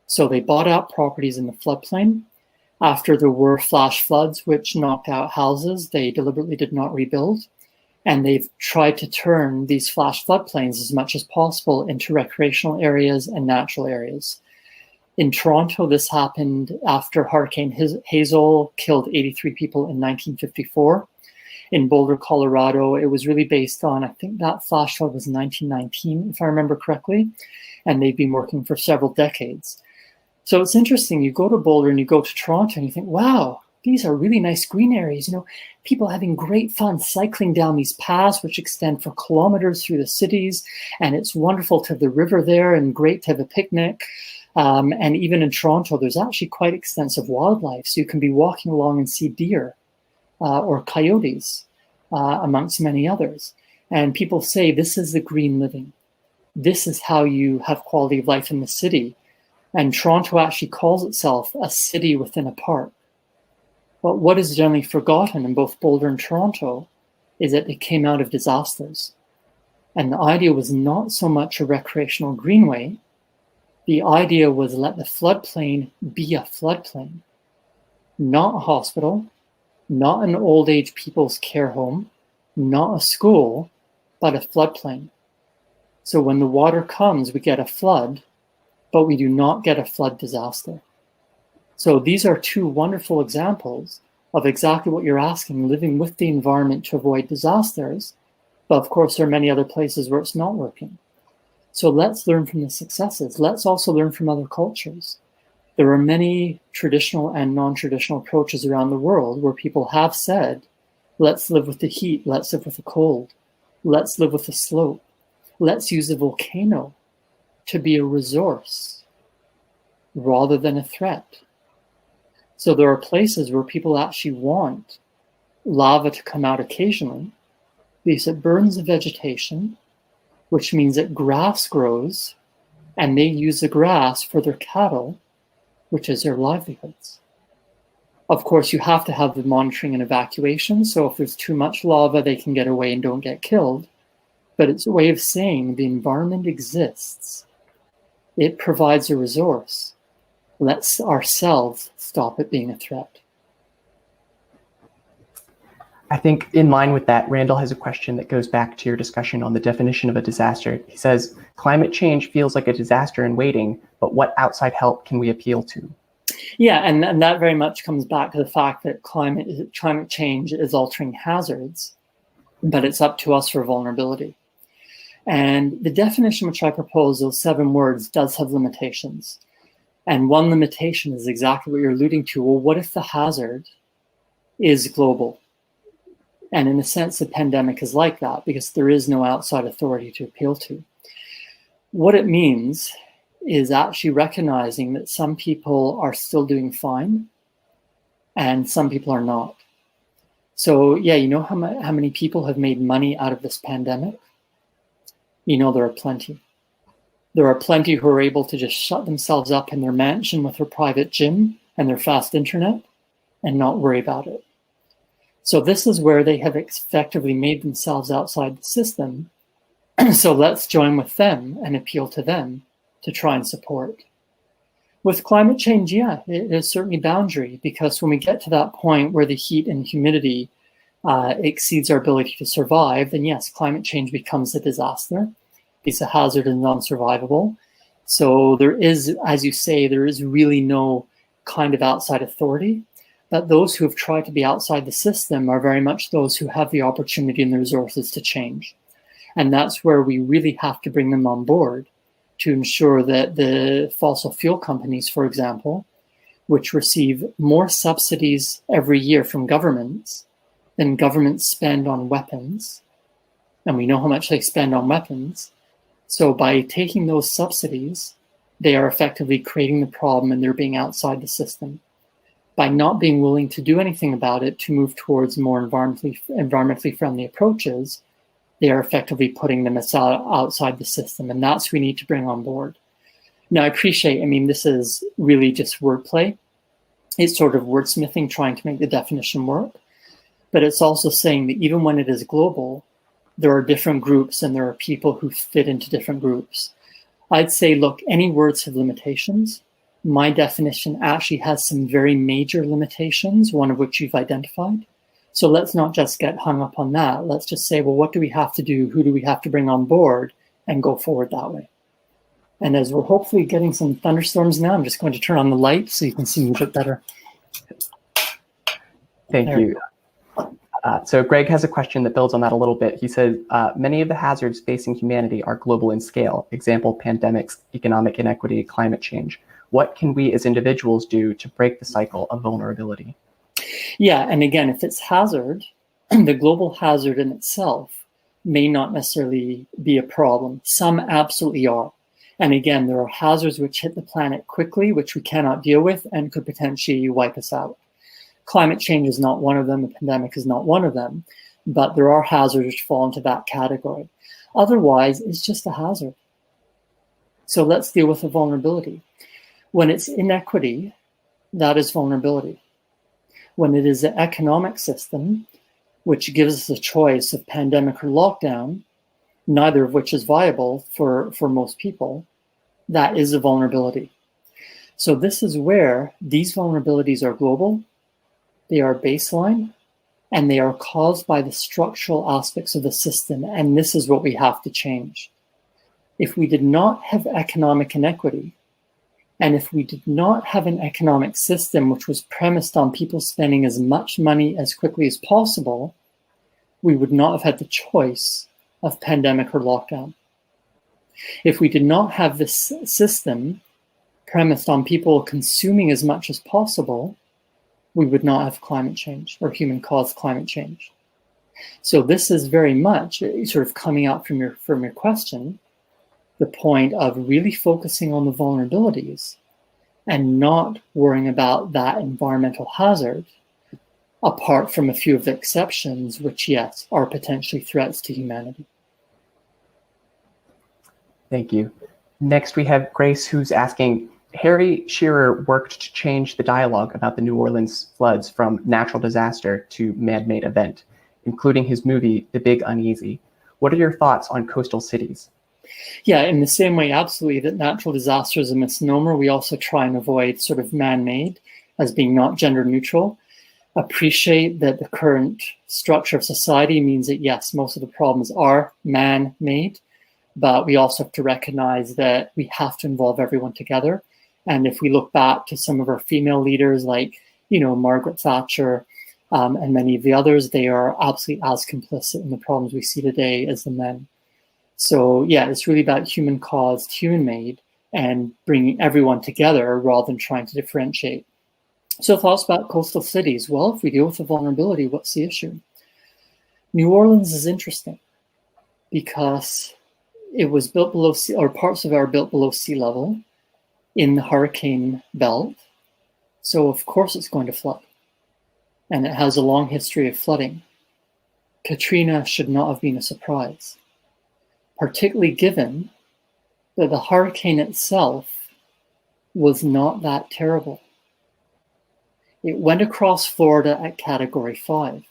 So they bought out properties in the floodplain. After there were flash floods, which knocked out houses, they deliberately did not rebuild. And they've tried to turn these flash floodplains as much as possible into recreational areas and natural areas. In Toronto, this happened after Hurricane Hazel killed 83 people in 1954. In Boulder, Colorado, it was really based on, I think that flash flood was 1919, if I remember correctly, and they've been working for several decades. So it's interesting, you go to Boulder and you go to Toronto and you think, wow, these are really nice green areas. People having great fun cycling down these paths, which extend for kilometers through the cities. And it's wonderful to have the river there and great to have a picnic. And even in Toronto, there's actually quite extensive wildlife. So you can be walking along and see deer or coyotes, amongst many others. And people say this is the green living. This is how you have quality of life in the city. And Toronto actually calls itself a city within a park. But what is generally forgotten in both Boulder and Toronto is that it came out of disasters. And the idea was not so much a recreational greenway. The idea was let the floodplain be a floodplain, not a hospital, not an old age people's care home, not a school, but a floodplain. So when the water comes, we get a flood, but we do not get a flood disaster. So these are two wonderful examples of exactly what you're asking, living with the environment to avoid disasters. But of course, there are many other places where it's not working. So let's learn from the successes. Let's also learn from other cultures. There are many traditional and non-traditional approaches around the world where people have said, let's live with the heat, let's live with the cold, let's live with the slope, let's use a volcano to be a resource rather than a threat. So there are places where people actually want lava to come out occasionally because it burns the vegetation, which means that grass grows and they use the grass for their cattle, which is their livelihoods. Of course, you have to have the monitoring and evacuation. So if there's too much lava, they can get away and don't get killed. but it's a way of saying the environment exists. It provides a resource. Let's ourselves stop it being a threat. I think in line with that, Randall has a question that goes back to your discussion on the definition of a disaster. He says, climate change feels like a disaster in waiting, but what outside help can we appeal to? Yeah, and that very much comes back to the fact that climate change is altering hazards, but it's up to us for vulnerability. And the definition which I propose, those 7 words, does have limitations. And one limitation is exactly what you're alluding to. Well, what if the hazard is global? And in a sense, the pandemic is like that because there is no outside authority to appeal to. What it means is actually recognizing that some people are still doing fine and some people are not. So yeah, you know how many people have made money out of this pandemic? You know, there are plenty. There are plenty who are able to just shut themselves up in their mansion with their private gym and their fast internet and not worry about it. So this is where they have effectively made themselves outside the system. So let's join with them and appeal to them to try and support. With climate change, yeah, it is certainly boundary, because when we get to that point where the heat and humidity exceeds our ability to survive, then yes, climate change becomes a disaster. It's a hazard and non-survivable. So there is, as you say, there is really no kind of outside authority. But those who have tried to be outside the system are very much those who have the opportunity and the resources to change. And that's where we really have to bring them on board to ensure that the fossil fuel companies, for example, which receive more subsidies every year from governments than governments spend on weapons, and we know how much they spend on weapons. So by taking those subsidies, they are effectively creating the problem and they're being outside the system. By not being willing to do anything about it to move towards more environmentally friendly approaches, they are effectively putting them outside the system. And that's what we need to bring on board. Now, I appreciate, this is really just wordplay. It's sort of wordsmithing, trying to make the definition work. But it's also saying that even when it is global, there are different groups and there are people who fit into different groups. I'd say, look, any words have limitations. My definition actually has some very major limitations, one of which you've identified. So let's not just get hung up on that. Let's just say, well, what do we have to do? Who do we have to bring on board? And go forward that way. And as we're hopefully getting some thunderstorms now, I'm just going to turn on the light so you can see me a bit better. Thank you. So Greg has a question that builds on that a little bit. He says, many of the hazards facing humanity are global in scale. Example, pandemics, economic inequity, climate change. What can we as individuals do to break the cycle of vulnerability? Yeah, and again, if it's hazard, the global hazard in itself may not necessarily be a problem. Some absolutely are. And again, there are hazards which hit the planet quickly, which we cannot deal with and could potentially wipe us out. Climate change is not one of them. The pandemic is not one of them. But there are hazards which fall into that category. Otherwise, it's just a hazard. So let's deal with the vulnerability. When it's inequity, that is vulnerability. When it is an economic system, which gives us a choice of pandemic or lockdown, neither of which is viable for most people, that is a vulnerability. So this is where these vulnerabilities are global, they are baseline, and they are caused by the structural aspects of the system, and this is what we have to change. If we did not have economic inequity, and if we did not have an economic system which was premised on people spending as much money as quickly as possible, we would not have had the choice of pandemic or lockdown. If we did not have this system premised on people consuming as much as possible, we would not have climate change or human-caused climate change. So this is very much sort of coming out from your question, the point of really focusing on the vulnerabilities and not worrying about that environmental hazard, apart from a few of the exceptions, which, yes, are potentially threats to humanity. Thank you. Next, we have Grace, who's asking, Harry Shearer worked to change the dialogue about the New Orleans floods from natural disaster to man-made event, including his movie, The Big Uneasy. What are your thoughts on coastal cities? Yeah, in the same way, absolutely, that natural disaster is a misnomer. We also try and avoid sort of man-made as being not gender neutral. Appreciate that the current structure of society means that, yes, most of the problems are man-made, but we also have to recognize that we have to involve everyone together. And if we look back to some of our female leaders, like, Margaret Thatcher and many of the others, they are absolutely as complicit in the problems we see today as the men. So yeah, it's really about human caused, human made, and bringing everyone together rather than trying to differentiate. So thoughts about coastal cities. Well, if we deal with the vulnerability, what's the issue? New Orleans is interesting because it was built below sea, or parts of it are built below sea level in the hurricane belt. So of course it's going to flood. And it has a long history of flooding. Katrina should not have been a surprise, particularly given that the hurricane itself was not that terrible. It went across Florida at Category 5,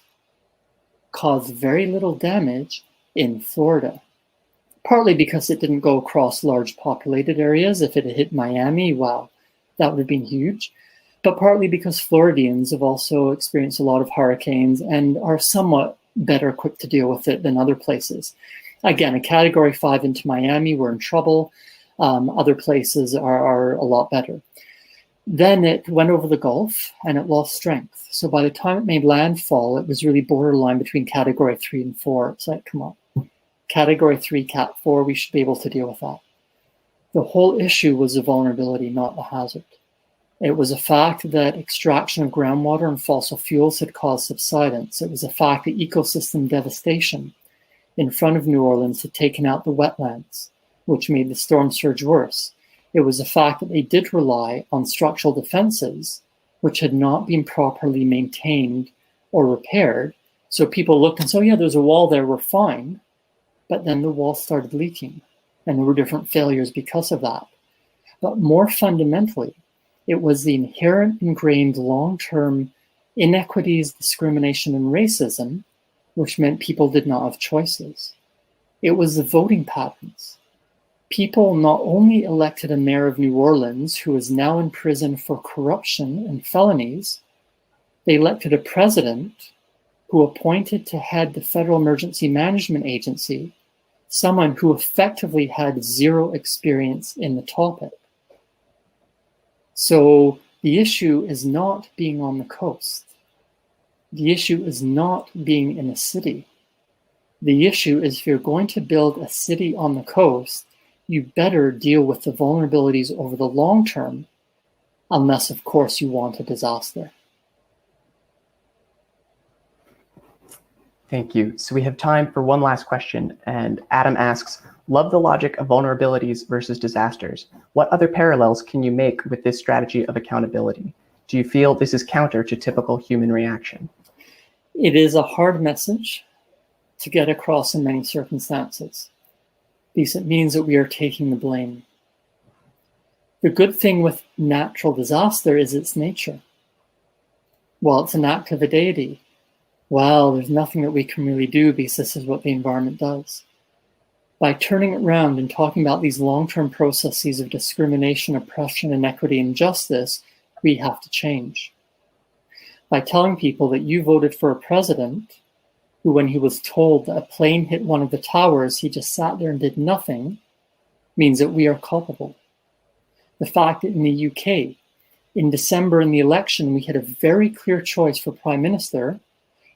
caused very little damage in Florida, partly because it didn't go across large populated areas. If it had hit Miami, wow, that would have been huge. But partly because Floridians have also experienced a lot of hurricanes and are somewhat better equipped to deal with it than other places. Again, a Category 5 into Miami, we're in trouble. Other places are a lot better. Then it went over the Gulf and it lost strength. So by the time it made landfall, it was really borderline between Category 3 and 4. It's like, come on, Category 3, Cat 4, we should be able to deal with that. The whole issue was the vulnerability, not the hazard. It was a fact that extraction of groundwater and fossil fuels had caused subsidence. It was a fact that ecosystem devastation in front of New Orleans had taken out the wetlands, which made the storm surge worse. It was a fact that they did rely on structural defenses, which had not been properly maintained or repaired. So people looked and said, oh yeah, there's a wall there, we're fine. But then the wall started leaking, and there were different failures because of that. But more fundamentally, it was the inherent ingrained long-term inequities, discrimination, and racism, which meant people did not have choices. It was the voting patterns. People not only elected a mayor of New Orleans who is now in prison for corruption and felonies, they elected a president who appointed to head the Federal Emergency Management Agency someone who effectively had zero experience in the topic. So the issue is not being on the coast. The issue is not being in a city. The issue is if you're going to build a city on the coast, you better deal with the vulnerabilities over the long term, unless, of course, you want a disaster. Thank you. So we have time for one last question. And Adam asks, love the logic of vulnerabilities versus disasters. What other parallels can you make with this strategy of accountability? Do you feel this is counter to typical human reaction? It is a hard message to get across in many circumstances, because it means that we are taking the blame. The good thing with natural disaster is its nature. Well, it's an act of a deity. Well, there's nothing that we can really do because this is what the environment does. By turning it around and talking about these long-term processes of discrimination, oppression, inequity, and injustice, we have to change. By telling people that you voted for a president who, when he was told that a plane hit one of the towers, he just sat there and did nothing, means that we are culpable. The fact that in the UK, in December in the election, we had a very clear choice for Prime Minister,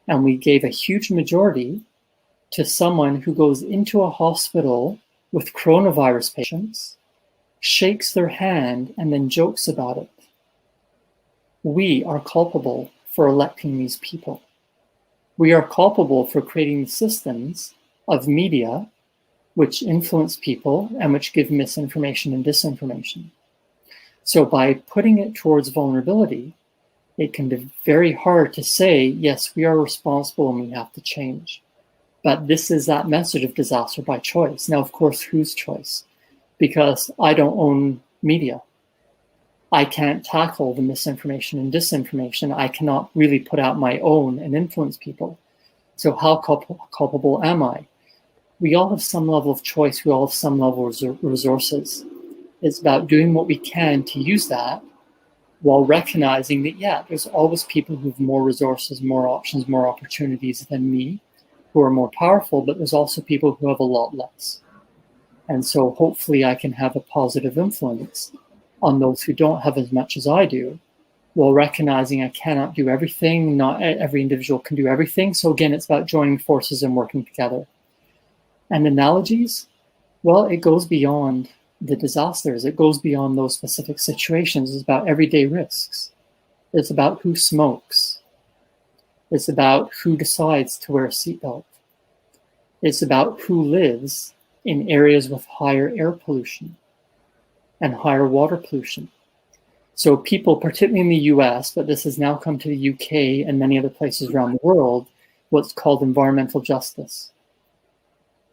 and we gave a huge majority to someone who goes into a hospital with coronavirus patients, shakes their hand, and then jokes about it. We are culpable for electing these people. We are culpable for creating systems of media which influence people and which give misinformation and disinformation. So by putting it towards vulnerability, it can be very hard to say, yes, we are responsible and we have to change. But this is that message of disaster by choice. Now, of course, whose choice? Because I don't own media. I can't tackle the misinformation and disinformation. I cannot really put out my own and influence people. So how culpable am I? we all have some level of choice. We all have some level of resources. It's about doing what we can to use that while recognizing that, yeah, there's always people who have more resources, more options, more opportunities than me, who are more powerful, but there's also people who have a lot less. And so hopefully I can have a positive influence on those who don't have as much as I do, while recognizing I cannot do everything. Not every individual can do everything. So again, it's about joining forces and working together. And analogies, well, it goes beyond the disasters. It goes beyond those specific situations. It's about everyday risks. It's about who smokes. It's about who decides to wear a seatbelt. It's about who lives in areas with higher air pollution and higher water pollution. So people, particularly in the US, but this has now come to the UK and many other places around the world, what's called environmental justice.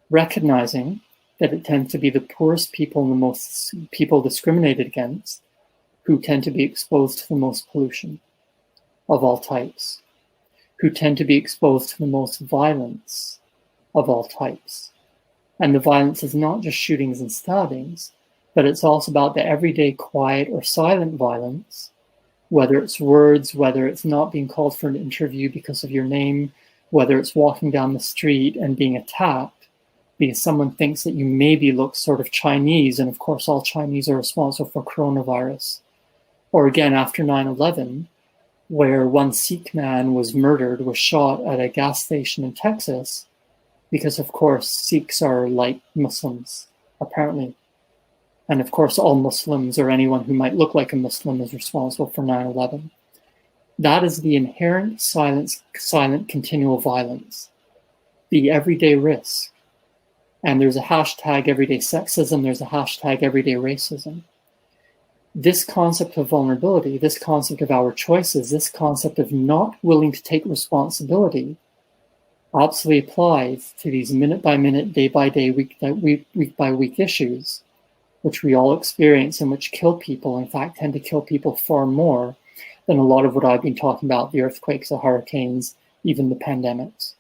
Recognizing that it tends to be the poorest people and the most people discriminated against who tend to be exposed to the most pollution of all types, who tend to be exposed to the most violence of all types. And the violence is not just shootings and stabbings, but it's also about the everyday quiet or silent violence, whether it's words, whether it's not being called for an interview because of your name, whether it's walking down the street and being attacked because someone thinks that you maybe look sort of Chinese, and of course all Chinese are responsible for coronavirus. Or again, after 9/11, where one Sikh man was murdered, was shot at a gas station in Texas, because of course Sikhs are like Muslims, apparently. And of course all Muslims or anyone who might look like a Muslim is responsible for 9/11. That is the inherent silent continual violence, the everyday risk. And there's a hashtag everyday sexism, there's a hashtag everyday racism. This concept of vulnerability, this concept of our choices, this concept of not willing to take responsibility absolutely applies to these minute by minute, day by day, week by week issues, which we all experience and which kill people, in fact, tend to kill people far more than a lot of what I've been talking about, the earthquakes, the hurricanes, even the pandemics.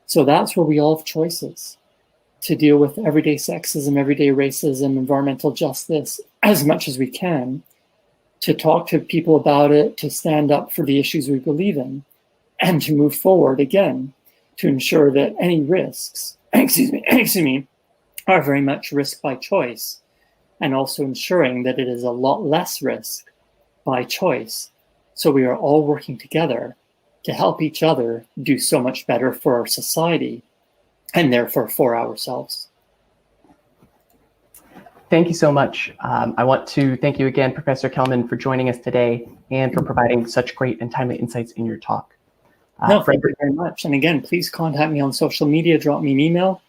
So that's where we all have choices to deal with everyday sexism, everyday racism, environmental justice as much as we can, to talk to people about it, to stand up for the issues we believe in, and to move forward again to ensure that any risks, are very much risk by choice, and also ensuring that it is a lot less risk by choice. So we are all working together to help each other do so much better for our society and therefore for ourselves. Thank you so much. I want to thank you again, Professor Kelman, for joining us today and for providing such great and timely insights in your talk. Thank you very much. And again, please contact me on social media, drop me an email.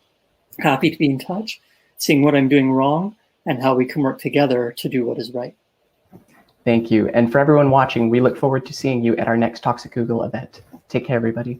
Happy to be in touch, seeing what I'm doing wrong and how we can work together to do what is right. Thank you. And for everyone watching, we look forward to seeing you at our next Talks at Google event. Take care, everybody.